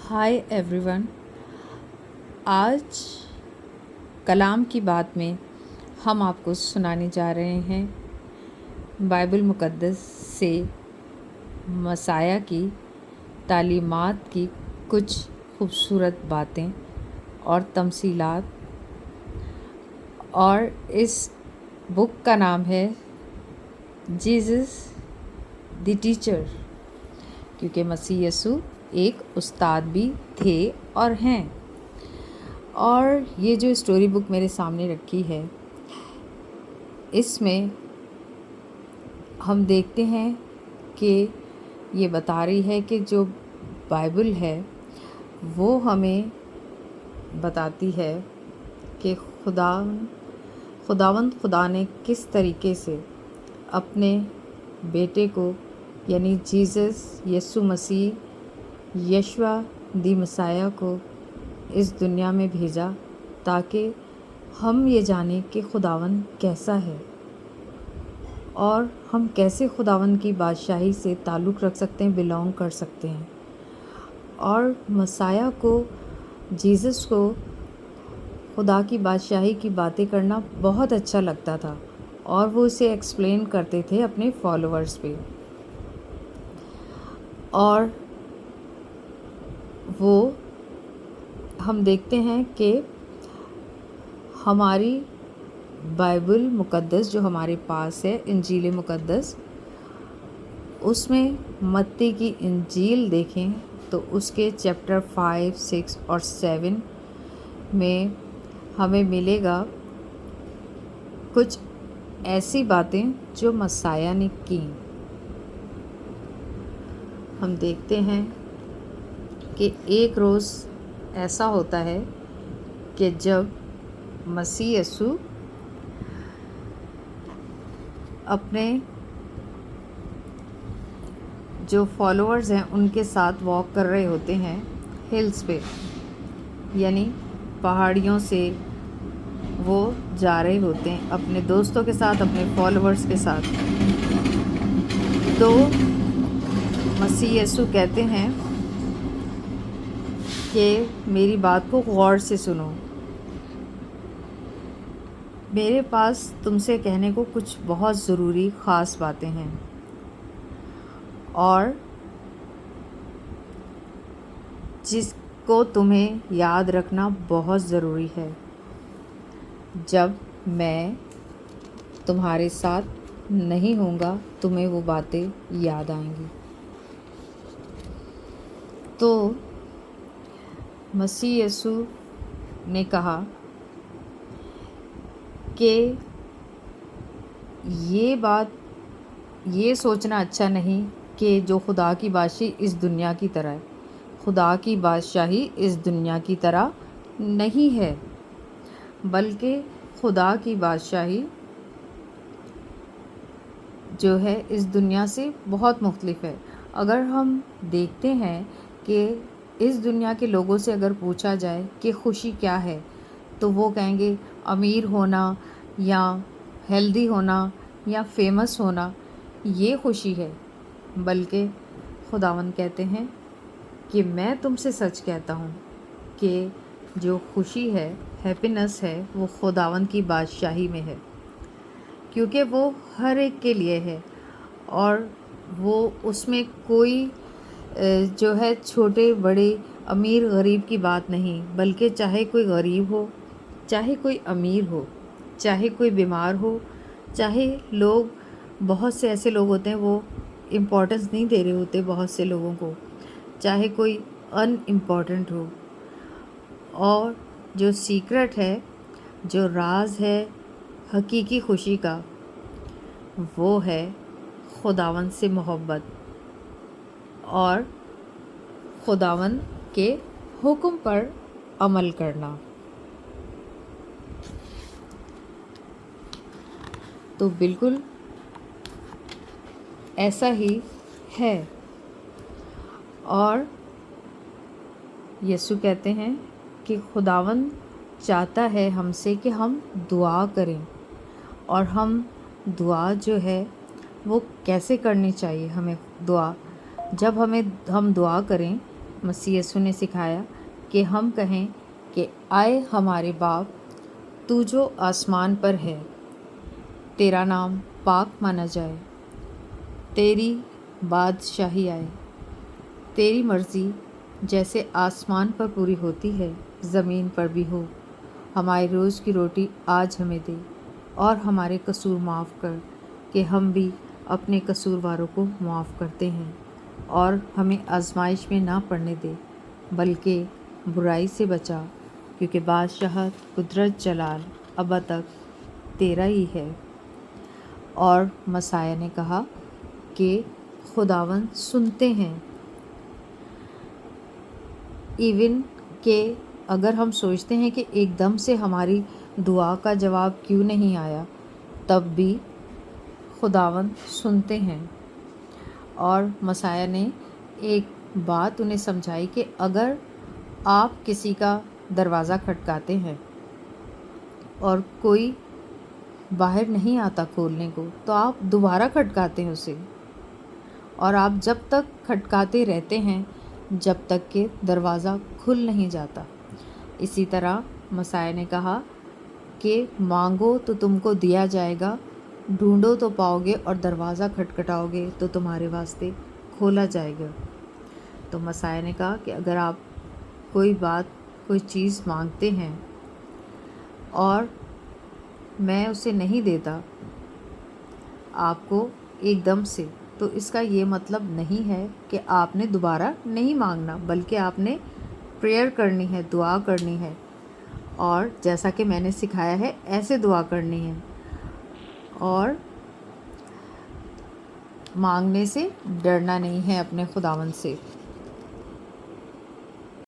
Hi everyone. आज कलाम की बात में हम आपको सुनाने जा रहे हैं बाइबल मुक़द्दस से मसाया की तालीमात की कुछ खूबसूरत बातें और तमसीलात। और इस बुक का नाम है जीसस द टीचर, क्योंकि मसीह यीशु एक उस्ताद भी थे और हैं। और ये जो स्टोरी बुक मेरे सामने रखी है, इसमें हम देखते हैं कि ये बता रही है कि जो बाइबल है वो हमें बताती है कि खुदावंद खुदा ने किस तरीके से अपने बेटे को यानी जीसस यीशु मसीह यशवा दी मसाया को इस दुनिया में भेजा, ताकि हम ये जानें कि खुदावंद कैसा है और हम कैसे खुदावंद की बादशाही से ताल्लुक़ रख सकते हैं, बिलोंग कर सकते हैं। और मसाया को, जीसस को खुदा की बादशाही की बातें करना बहुत अच्छा लगता था और वो इसे एक्सप्लेन करते थे अपने फॉलोअर्स पे। और वो हम देखते हैं कि हमारी बाइबल मुक़द्दस जो हमारे पास है, इंजील मुक़द्दस, उसमें मत्ती की इंजील देखें तो उसके चैप्टर 5, 6 और 7 में हमें मिलेगा कुछ ऐसी बातें जो मसाया ने की। हम देखते हैं कि एक रोज़ ऐसा होता है कि जब मसीह यीशु अपने जो फॉलोअर्स हैं उनके साथ वॉक कर रहे होते हैं हिल्स पे, यानी पहाड़ियों से वो जा रहे होते हैं अपने दोस्तों के साथ, अपने फॉलोअर्स के साथ। तो मसीह यीशु कहते हैं कि मेरी बात को गौर से सुनो, मेरे पास तुमसे कहने को कुछ बहुत ज़रूरी ख़ास बातें हैं और जिसको तुम्हें याद रखना बहुत ज़रूरी है। जब मैं तुम्हारे साथ नहीं होऊंगा तुम्हें वो बातें याद आएंगी। तो मसीह यीशु ने कहा कि ये सोचना अच्छा नहीं कि जो खुदा की बादशाही इस दुनिया की तरह है। खुदा की बादशाही इस दुनिया की तरह नहीं है, बल्कि खुदा की बादशाही जो है इस दुनिया से बहुत मुख्तलिफ है। अगर हम देखते हैं कि इस दुनिया के लोगों से अगर पूछा जाए कि खुशी क्या है, तो वो कहेंगे अमीर होना या हेल्दी होना या फेमस होना, ये खुशी है। बल्कि खुदावंद कहते हैं कि मैं तुमसे सच कहता हूँ कि जो खुशी है, हैप्पीनेस है, वो खुदावंद की बादशाही में है, क्योंकि वो हर एक के लिए है और वो उसमें कोई जो है छोटे बड़े अमीर गरीब की बात नहीं, बल्कि चाहे कोई गरीब हो, चाहे कोई अमीर हो, चाहे कोई बीमार हो, चाहे लोग, बहुत से ऐसे लोग होते हैं वो इम्पोर्टेंस नहीं दे रहे होते बहुत से लोगों को, चाहे कोई अनइम्पॉर्टेंट हो। और जो सीक्रेट है, जो राज है हकीकी खुशी का, वो है खुदावंद से मोहब्बत और खुदावंद के हुक्म पर अमल करना। तो बिल्कुल ऐसा ही है। और यीशु कहते हैं कि खुदावंद चाहता है हमसे कि हम दुआ करें, और हम दुआ जो है वो कैसे करनी चाहिए। हमें दुआ, जब हम दुआ करें مسیح یسوع نے سکھایا کہ ہم کہیں کہ آئے ہمارے باپ تو جو آسمان پر ہے، تیرا نام پاک مانا جائے، تیری بادشاہی آئے، تیری مرضی جیسے آسمان پر پوری ہوتی ہے زمین پر بھی ہو۔ ہماری روز کی روٹی آج ہمیں دے، اور ہمارے قصور معاف کر کہ ہم بھی اپنے قصورواروں کو معاف کرتے ہیں، اور ہمیں آزمائش میں نہ پڑنے دے بلکہ برائی سے بچا، کیونکہ بادشاہت، قدرت، جلال ابد تک تیرا ہی ہے۔ اور مسیح نے کہا کہ خداوند سنتے ہیں، ایون کہ اگر ہم سوچتے ہیں کہ ایک دم سے ہماری دعا کا جواب کیوں نہیں آیا، تب بھی خداوند سنتے ہیں۔ اور مسیح نے ایک بات انہیں سمجھائی کہ اگر آپ کسی کا دروازہ کھٹکاتے ہیں اور کوئی باہر نہیں آتا کھولنے کو، تو آپ دوبارہ کھٹکاتے ہیں اسے، اور آپ جب تک کھٹکاتے رہتے ہیں جب تک کہ دروازہ کھل نہیں جاتا۔ اسی طرح مسیح نے کہا کہ مانگو تو تم کو دیا جائے گا، ڈھونڈو تو پاؤ گے، اور دروازہ کھٹکھٹاؤ گے تو تمہارے واسطے کھولا جائے گا۔ تو مسیح نے کہا کہ اگر آپ کوئی چیز مانگتے ہیں اور میں اسے نہیں دیتا آپ کو ایک دم سے، تو اس کا یہ مطلب نہیں ہے کہ آپ نے دوبارہ نہیں مانگنا، بلکہ آپ نے پریئر کرنی ہے، دعا کرنی ہے، اور جیسا کہ میں نے سکھایا ہے ایسے دعا کرنی ہے، اور مانگنے سے ڈرنا نہیں ہے اپنے خداوند سے۔